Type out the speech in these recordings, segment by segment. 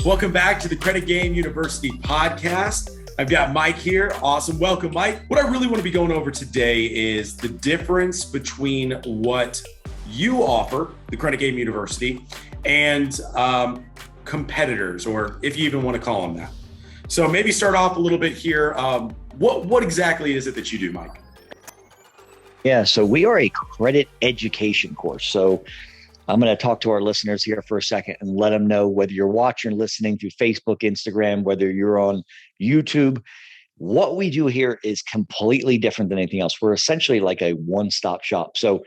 Welcome back to the Credit Game University podcast. I've got Mike here. Awesome. Welcome, Mike. What I really want to be going over today is the difference between what you offer, the Credit Game University, and competitors, or if you even want to call them that. So maybe start off a little bit here. What exactly is it that you do, Mike? Yeah, so we are a credit education course. So I'm going to talk to our listeners here for a second and let them know whether you're watching or listening through Facebook, Instagram, whether you're on YouTube. What we do here is completely different than anything else. We're essentially like a one-stop shop. So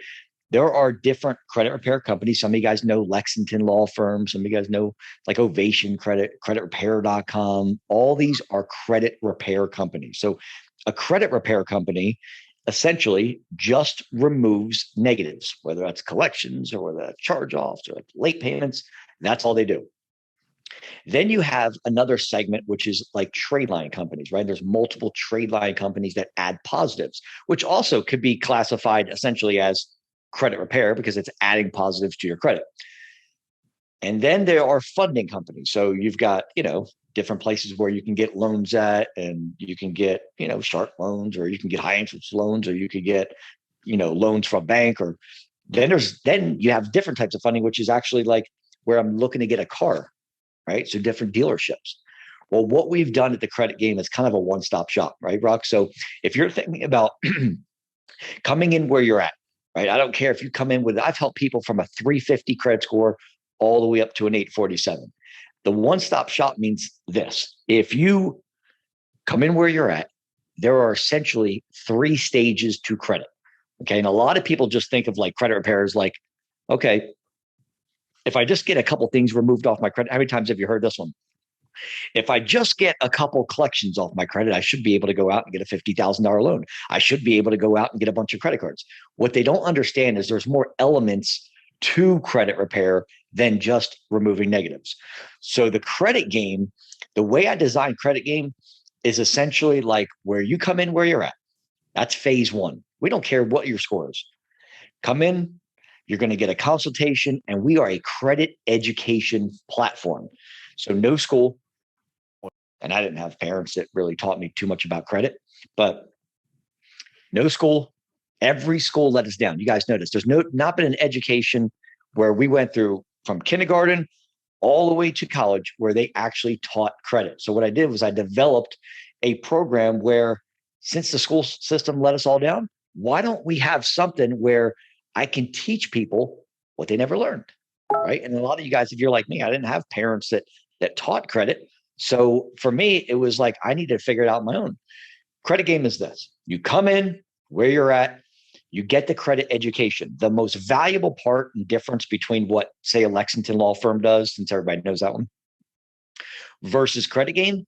there are different credit repair companies. Some of you guys know Lexington Law Firm. Some of you guys know like Ovation Credit, creditrepair.com. All these are credit repair companies. So a credit repair company essentially just removes negatives, whether that's collections or whether that's charge-offs or late payments. That's all they do. Then you have another segment, which is like Tradeline companies, right? There's multiple Tradeline companies that add positives, which also could be classified essentially as credit repair because it's adding positives to your credit. And then there are funding companies. So you've got, different places where you can get loans at, and you can get, sharp loans, or you can get high interest loans, or you could get, loans from a bank, or then you have different types of funding, which is actually like where I'm looking to get a car, right? So different dealerships. Well, what we've done at the Credit Game is kind of a one-stop shop, right, Rock? So if you're thinking about coming in where you're at, right? I don't care if you come in with, I've helped people from a 350 credit score all the way up to an 847. The one-stop shop means this. If you come in where you're at, there are essentially 3 stages to credit. Okay. And a lot of people just think of like credit repairs like, okay, if I just get a couple things removed off my credit, how many times have you heard this one? If I just get a couple collections off my credit, I should be able to go out and get a $50,000 loan. I should be able to go out and get a bunch of credit cards. What they don't understand is there's more elements to credit repair than just removing negatives. So the Credit Game, the way I design Credit Game is essentially like where you come in where you're at. That's phase 1. We don't care what your score is. Come in, you're going to get a consultation, and we are a credit education platform. So no school, and I didn't have parents that really taught me too much about credit, but no school. Every school let us down. You guys notice there's not been an education where we went through from kindergarten all the way to college where they actually taught credit. So what I did was I developed a program where, since the school system let us all down, why don't we have something where I can teach people what they never learned, right? And a lot of you guys, if you're like me, I didn't have parents that taught credit. So for me, it was like I need to figure it out on my own. Credit Game is this. You come in where you're at, you get the credit education. The most valuable part and difference between what, say, a Lexington Law Firm does, since everybody knows that one, versus Credit Game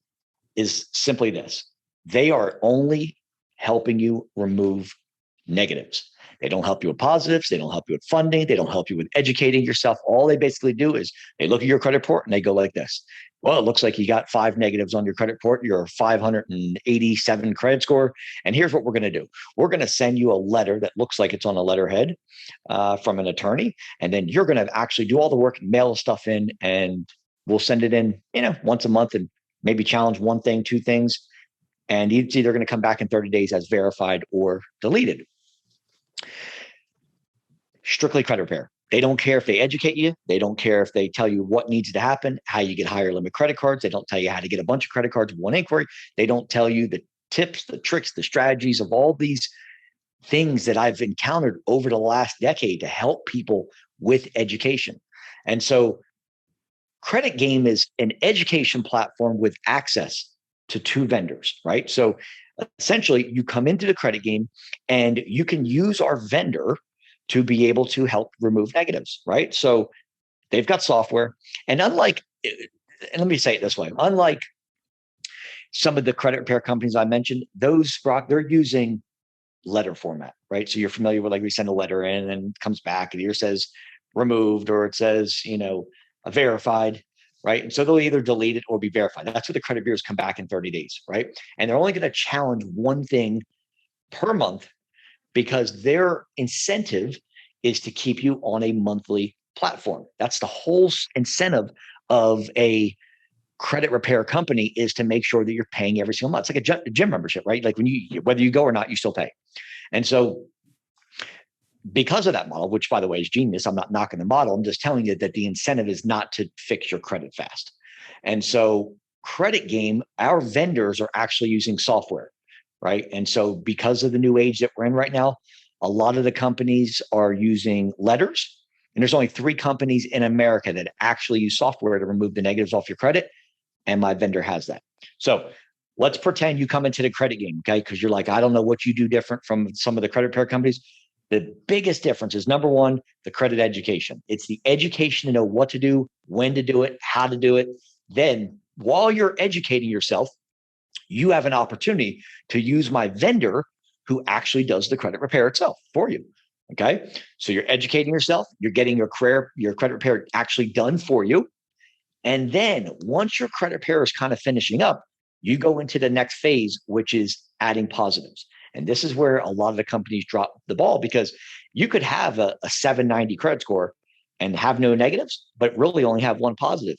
is simply this. They are only helping you remove negatives. They don't help you with positives. They don't help you with funding. They don't help you with educating yourself. All they basically do is they look at your credit report and they go like this. Well, it looks like you got 5 negatives on your credit report. You're 587 credit score. And here's what we're going to do. We're going to send you a letter that looks like it's on a letterhead from an attorney. And then you're going to actually do all the work and mail stuff in. And we'll send it in, once a month and maybe challenge 1 thing, 2 things. And it's either going to come back in 30 days as verified or deleted. Strictly credit repair. They don't care if they educate you. They don't care if they tell you what needs to happen, how you get higher limit credit cards. They don't tell you how to get a bunch of credit cards with 1 inquiry. They don't tell you the tips, the tricks, the strategies of all these things that I've encountered over the last decade to help people with education. And so Credit Game is an education platform with access to 2 vendors, right? So essentially you come into the Credit Game and you can use our vendor to be able to help remove negatives, right? So they've got software, and and let me say it this way, unlike some of the credit repair companies I mentioned, they're using letter format, right? So you're familiar with, like, we send a letter in and it comes back and it either says removed or it says, verified, right? And so they'll either delete it or be verified. That's what the credit bureaus come back in 30 days, right? And they're only going to challenge 1 thing per month, because their incentive is to keep you on a monthly platform. That's the whole incentive of a credit repair company is to make sure that you're paying every single month. It's like a gym membership, right? Like whether you go or not, you still pay. And so because of that model, which by the way is genius, I'm not knocking the model. I'm just telling you that the incentive is not to fix your credit fast. And so Credit Game, our vendors are actually using software, right? And so because of the new age that we're in right now, a lot of the companies are using letters. And there's only 3 companies in America that actually use software to remove the negatives off your credit. And my vendor has that. So let's pretend you come into the Credit Game, okay? Because you're like, I don't know what you do different from some of the credit repair companies. The biggest difference is number one, the credit education. It's the education to know what to do, when to do it, how to do it. Then while you're educating yourself, you have an opportunity to use my vendor who actually does the credit repair itself for you. Okay. So you're educating yourself, you're getting your credit repair actually done for you. And then once your credit repair is kind of finishing up, you go into the next phase, which is adding positives. And this is where a lot of the companies drop the ball, because you could have a 790 credit score and have no negatives, but really only have one positive.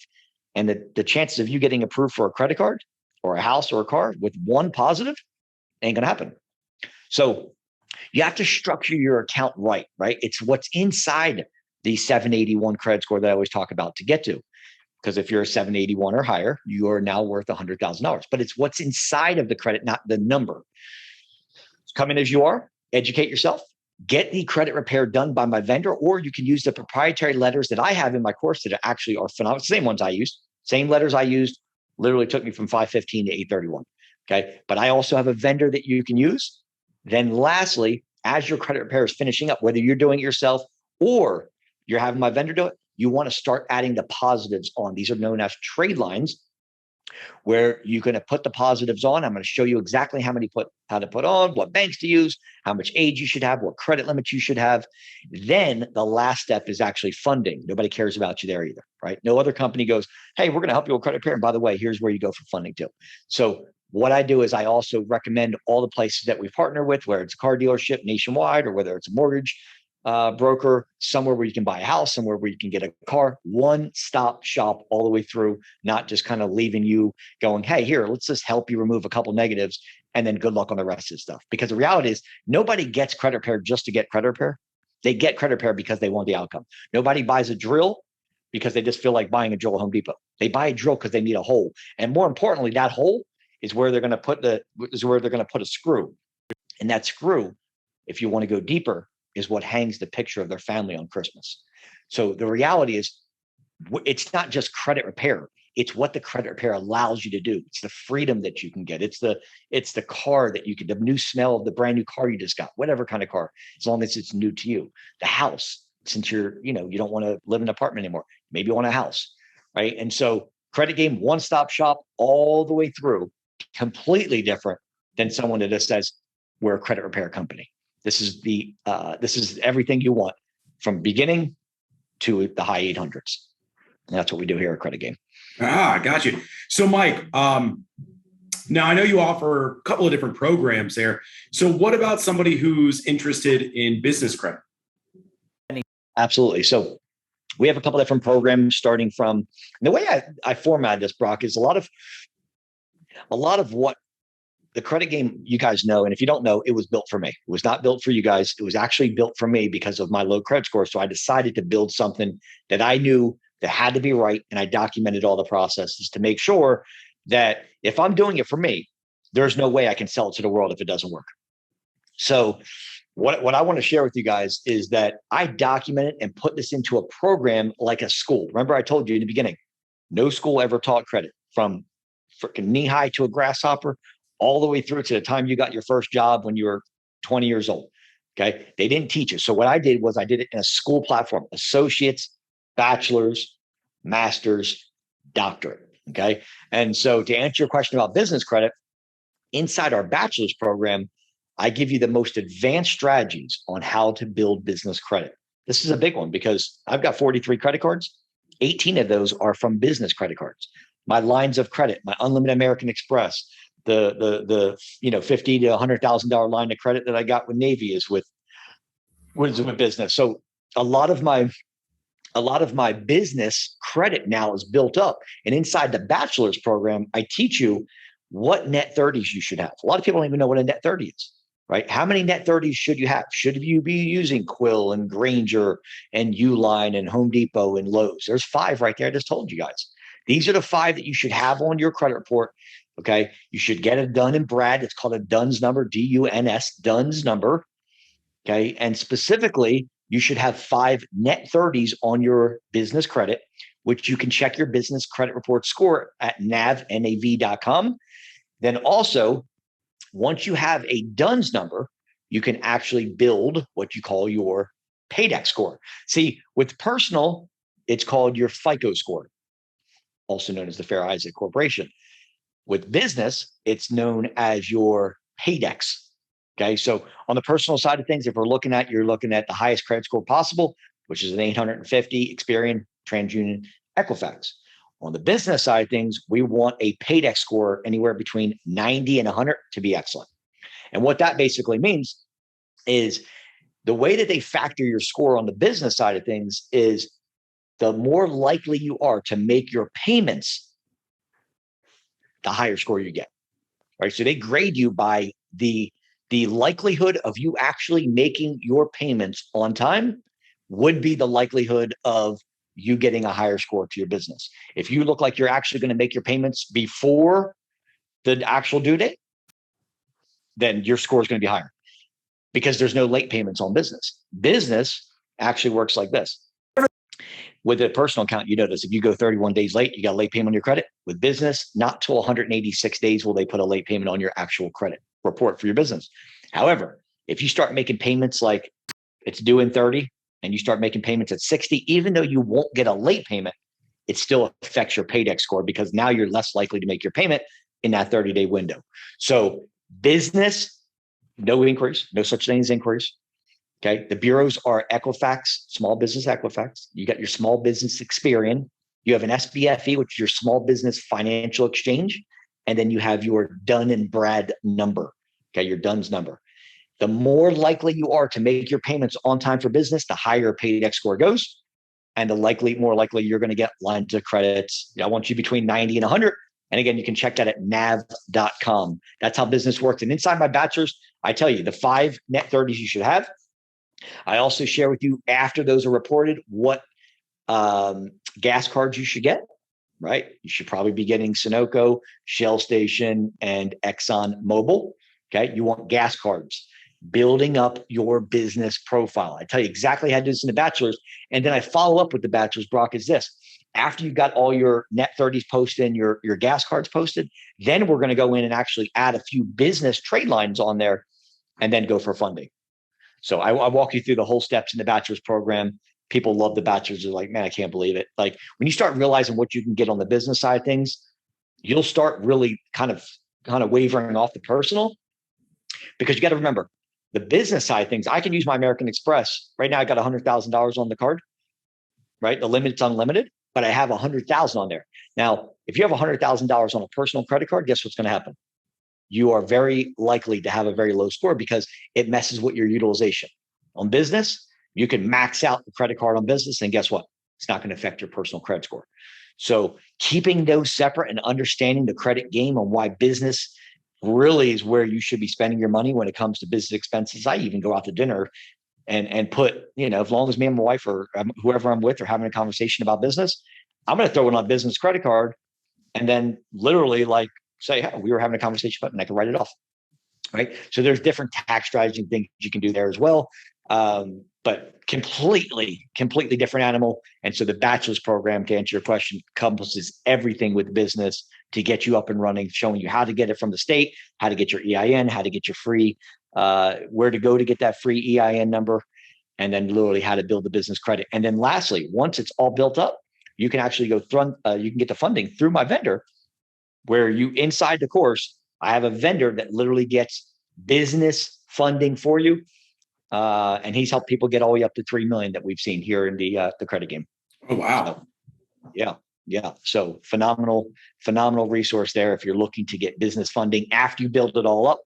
And the chances of you getting approved for a credit card or a house or a car with one positive ain't going to happen. So you have to structure your account right? It's what's inside the 781 credit score that I always talk about to get to. Because if you're a 781 or higher, you are now worth $100,000. But it's what's inside of the credit, not the number. Come in as you are, educate yourself, get the credit repair done by my vendor, or you can use the proprietary letters that I have in my course that actually are phenomenal. Same ones I used, same letters I used, literally took me from 515 to 831. Okay. But I also have a vendor that you can use. Then lastly, as your credit repair is finishing up, whether you're doing it yourself or you're having my vendor do it, you want to start adding the positives on. These are known as trade lines, where you're going to put the positives on. I'm going to show you exactly how to put on, what banks to use, how much age you should have, what credit limits you should have. Then the last step is actually funding. Nobody cares about you there either, right? No other company goes, hey, we're going to help you with credit repair. And by the way, here's where you go for funding too. So what I do is I also recommend all the places that we partner with, whether it's a car dealership nationwide or whether it's a mortgage broker, somewhere where you can buy a house, somewhere where you can get a car, one-stop shop all the way through, not just kind of leaving you going, hey, here, let's just help you remove a couple negatives and then good luck on the rest of the stuff. Because the reality is nobody gets credit repair just to get credit repair. They get credit repair because they want the outcome. Nobody buys a drill because they just feel like buying a drill at Home Depot. They buy a drill because they need a hole. And more importantly, that hole is where they're going to put a screw. And that screw, if you want to go deeper, is what hangs the picture of their family on Christmas. So the reality is it's not just credit repair. It's what the credit repair allows you to do. It's the freedom that you can get. It's the car that you can, the new smell of the brand new car you just got, whatever kind of car, as long as it's new to you. The house, since you don't want to live in an apartment anymore, maybe you want a house, right? And so Credit Game, one-stop shop all the way through, completely different than someone that just says, we're a credit repair company. This is everything you want from beginning to the high 800s. And that's what we do here at Credit Game. I got you. So Mike, now I know you offer a couple of different programs there. So what about somebody who's interested in business credit? Absolutely. So we have a couple of different programs starting from, the way I format this, Brock, is a lot of what the Credit Game, you guys know, and if you don't know, it was built for me. It was not built for you guys. It was actually built for me because of my low credit score. So I decided to build something that I knew that had to be right. And I documented all the processes to make sure that if I'm doing it for me, there's no way I can sell it to the world if it doesn't work. So what I want to share with you guys is that I documented and put this into a program like a school. Remember, I told you in the beginning, no school ever taught credit, from freaking knee high to a grasshopper, all the way through to the time you got your first job when you were 20 years old. Okay. They didn't teach it. So what I did was I did it in a school platform, associates, bachelor's, master's, doctorate. Okay. And so to answer your question about business credit, inside our bachelor's program, I give you the most advanced strategies on how to build business credit. This is a big one because I've got 43 credit cards. 18 of those are from business credit cards. My lines of credit, my Unlimited American Express, the $50,000 to $100,000 line of credit that I got with Navy is with business. So a lot of my a lot of my business credit now is built up. And inside the bachelor's program, I teach you what net 30s you should have. A lot of people don't even know what a net 30 is, right? How many net 30s should you have? Should you be using Quill and Granger and Uline and Home Depot and Lowe's? There's 5 right there. I just told you guys. These are the 5 that you should have on your credit report. Okay. You should get a Dun and Brad. It's called a Duns number, DUNS, Duns number. Okay. And specifically, you should have 5 net 30s on your business credit, which you can check your business credit report score at nav.com. Then also, once you have a DUNS number, you can actually build what you call your paydex score. See, with personal, it's called your FICO score, also known as the Fair Isaac Corporation. With business, it's known as your paydex. Okay, so on the personal side of things, if you're looking at the highest credit score possible, which is an 850, Experian, TransUnion, Equifax. On the business side of things, we want a paydex score anywhere between 90 and 100 to be excellent. And what that basically means is the way that they factor your score on the business side of things is the more likely you are to make your payments, the higher score you get. Right? So they grade you by the likelihood of you actually making your payments on time would be the likelihood of you getting a higher score to your business. If you look like you're actually going to make your payments before the actual due date, then your score is going to be higher because there's no late payments on business. Business actually works like this. With a personal account, you notice if you go 31 days late, you got a late payment on your credit. With business, not till 186 days will they put a late payment on your actual credit report for your business. However, if you start making payments like it's due in 30 and you start making payments at 60, even though you won't get a late payment, it still affects your paydex score because now you're less likely to make your payment in that 30-day window. So business, no inquiries, no such thing as inquiries. Okay. The bureaus are Equifax, Small Business Equifax. You got your Small Business Experian. You have an SBFE, which is your Small Business Financial Exchange. And then you have your Dun and Brad number. Okay. Your DUNS number. The more likely you are to make your payments on time for business, the higher your paydex score goes. And the more likely you're going to get lines of credits. I want you between 90 and 100. And again, you can check that at nav.com. That's how business works. And inside my bachelor's, I tell you the 5 net 30s you should have. I also share with you after those are reported what gas cards you should get, right? You should probably be getting Sunoco, Shell Station, and Exxon Mobil. Okay. You want gas cards, building up your business profile. I tell you exactly how to do this in the bachelor's. And then I follow up with the bachelor's, Brock, is this. After you've got all your net 30s posted and your gas cards posted, then we're going to go in and actually add a few business trade lines on there and then go for funding. So I walk you through the whole steps in the bachelor's program. People love the bachelor's. They're like, man, I can't believe it. Like when you start realizing what you can get on the business side of things, you'll start really kind of wavering off the personal, because you got to remember the business side of things. I can use my American Express right now. I got $100,000 on the card, right? The limit's unlimited, but I have 100,000 on there. Now, if you have $100,000 on a personal credit card, guess what's going to happen? You are very likely to have a very low score because it messes with your utilization. On business, you can max out the credit card on business, and guess what? It's not going to affect your personal credit score. So keeping those separate and understanding the credit game on why business really is where you should be spending your money when it comes to business expenses. I even go out to dinner and put, as long as me and my wife or whoever I'm with are having a conversation about business, I'm going to throw it on a business credit card and then literally like, say, hey, we were having a conversation about it and I can write it off. Right. So there's different tax strategy and things you can do there as well. But completely different animal. And so the bachelor's program, to answer your question, encompasses everything with business to get you up and running, showing you how to get it from the state, how to get your EIN, how to get your free, where to go to get that free EIN number, and then literally how to build the business credit. And then lastly, once it's all built up, you can actually you can get the funding through my vendor, where you inside the course, I have a vendor that literally gets business funding for you. And he's helped people get all the way up to 3 million that we've seen here in the credit game. Oh, wow. So, yeah. So phenomenal resource there. If you're looking to get business funding after you build it all up,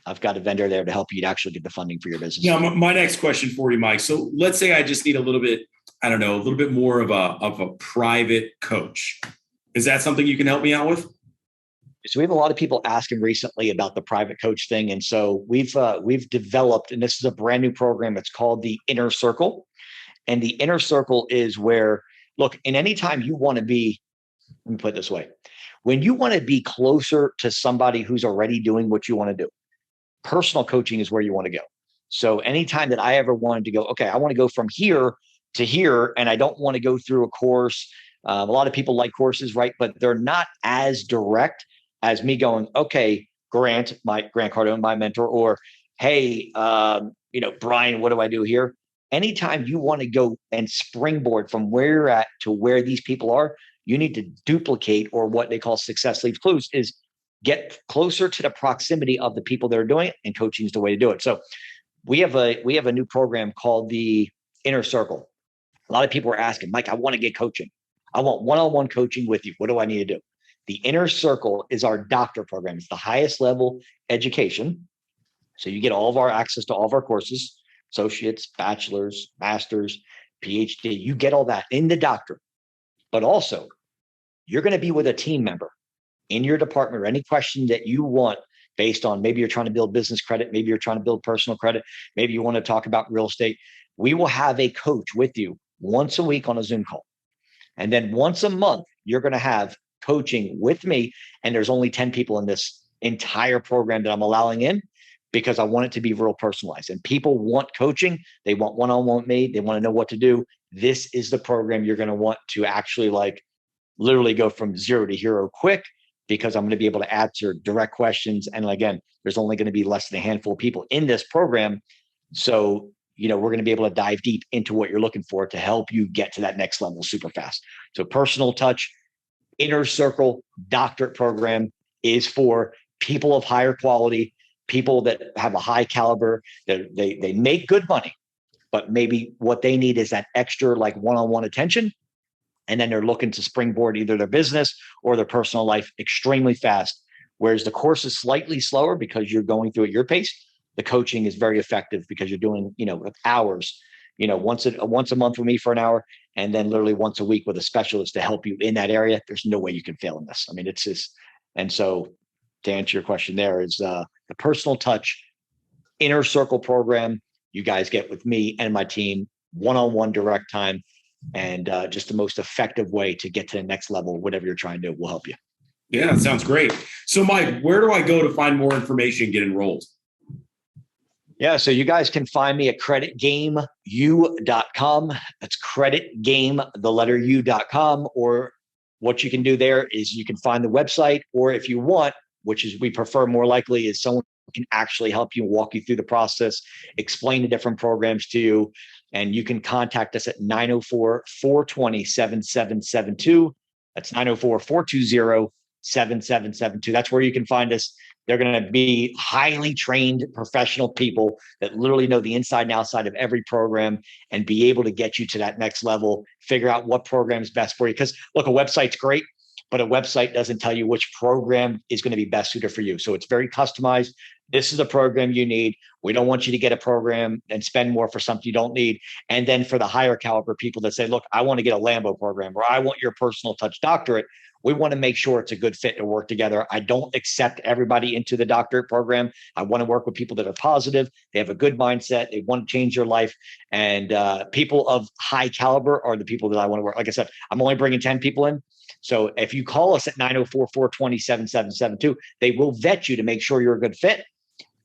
I've got a vendor there to help you to actually get the funding for your business. Now, my next question for you, Mike. So let's say I just need a little bit I don't know, a little bit more of a private coach. Is that something you can help me out with? So we have a lot of people asking recently about the private coach thing. And so we've developed, and this is a brand new program. It's called the Inner Circle. And the Inner Circle is where, look, in any time you want to be, let me put it this way, when you want to be closer to somebody who's already doing what you want to do, personal coaching is where you want to go. So anytime that I ever wanted to go, okay, I want to go from here to here, and I don't want to go through a course. A lot of people like courses, right? But they're not as direct as me going, okay, Grant Cardone, my mentor, or hey, Brian, what do I do here? Anytime you want to go and springboard from where you're at to where these people are, you need to duplicate, or what they call success leaves clues, is get closer to the proximity of the people that are doing it, and coaching is the way to do it. So we have a new program called the Inner Circle. A lot of people are asking, Mike, I want to get coaching. I want one-on-one coaching with you. What do I need to do? The Inner Circle is our doctor program. It's the highest level education. So you get all of our access to all of our courses, associates, bachelors, masters, PhD. You get all that in the doctor. But also, you're going to be with a team member in your department, or any question that you want based on, maybe you're trying to build business credit, maybe you're trying to build personal credit, maybe you want to talk about real estate. We will have a coach with you once a week on a Zoom call. And then once a month, you're going to have coaching with me. And there's only 10 people in this entire program that I'm allowing in, because I want it to be real personalized. And people want coaching. They want one-on-one with me. They want to know what to do. This is the program you're going to want to actually literally go from zero to hero quick, because I'm going to be able to answer direct questions. And again, there's only going to be less than a handful of people in this program. So, we're going to be able to dive deep into what you're looking for to help you get to that next level super fast. So personal touch, Inner Circle doctorate program is for people of higher quality, people that have a high caliber, that they make good money, but maybe what they need is that extra one-on-one attention. And then they're looking to springboard either their business or their personal life extremely fast. Whereas the course is slightly slower because you're going through at your pace. The coaching is very effective because you're doing, hours, once a month with me for an hour, and then literally once a week with a specialist to help you in that area. There's no way you can fail in this. I mean, it's just, and so to answer your question, there is the personal touch Inner Circle program you guys get with me and my team, one-on-one direct time, and just the most effective way to get to the next level. Whatever you're trying to do, will help you. Yeah, that sounds great. So Mike, where do I go to find more information, get enrolled? Yeah, so you guys can find me at creditgameu.com. That's creditgame, the letter U.com. Or what you can do there is you can find the website, or if you want, which is we prefer more likely, is someone who can actually help you, walk you through the process, explain the different programs to you. And you can contact us at 904-420-7772. That's 904-420-7772. That's where you can find us. They're going to be highly trained professional people that literally know the inside and outside of every program, and be able to get you to that next level, figure out what program is best for you. Because look, a website's great, but a website doesn't tell you which program is going to be best suited for you. So it's very customized. This is a program you need. We don't want you to get a program and spend more for something you don't need. And then for the higher caliber people that say, look, I want to get a Lambo program, or I want your personal touch doctorate, we want to make sure it's a good fit to work together. I don't accept everybody into the doctorate program. I want to work with people that are positive. They have a good mindset. They want to change their life. And people of high caliber are the people that I want to work. Like I said, I'm only bringing 10 people in. So if you call us at 904-420-7772, they will vet you to make sure you're a good fit.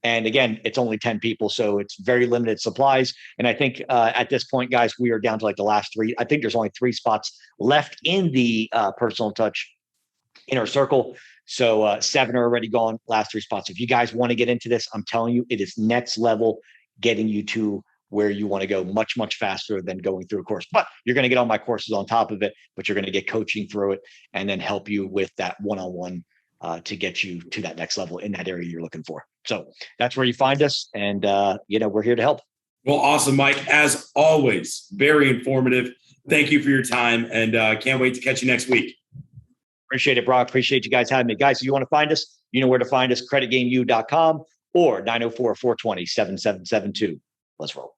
And again, it's only 10 people, so it's very limited supplies. And I think at this point, guys, we are down to the last three. I think there's only 3 spots left in the personal touch Inner Circle. So 7 are already gone, last 3 spots. If you guys want to get into this, I'm telling you, it is next level, getting you to where you want to go much, much faster than going through a course. But you're going to get all my courses on top of it, but you're going to get coaching through it, and then help you with that one-on-one to get you to that next level in that area you're looking for. So that's where you find us. And, we're here to help. Well, awesome, Mike. As always, very informative. Thank you for your time, and can't wait to catch you next week. Appreciate it, Brock. Appreciate you guys having me. Guys, if you want to find us, you know where to find us, creditgameu.com or 904-420-7772. Let's roll.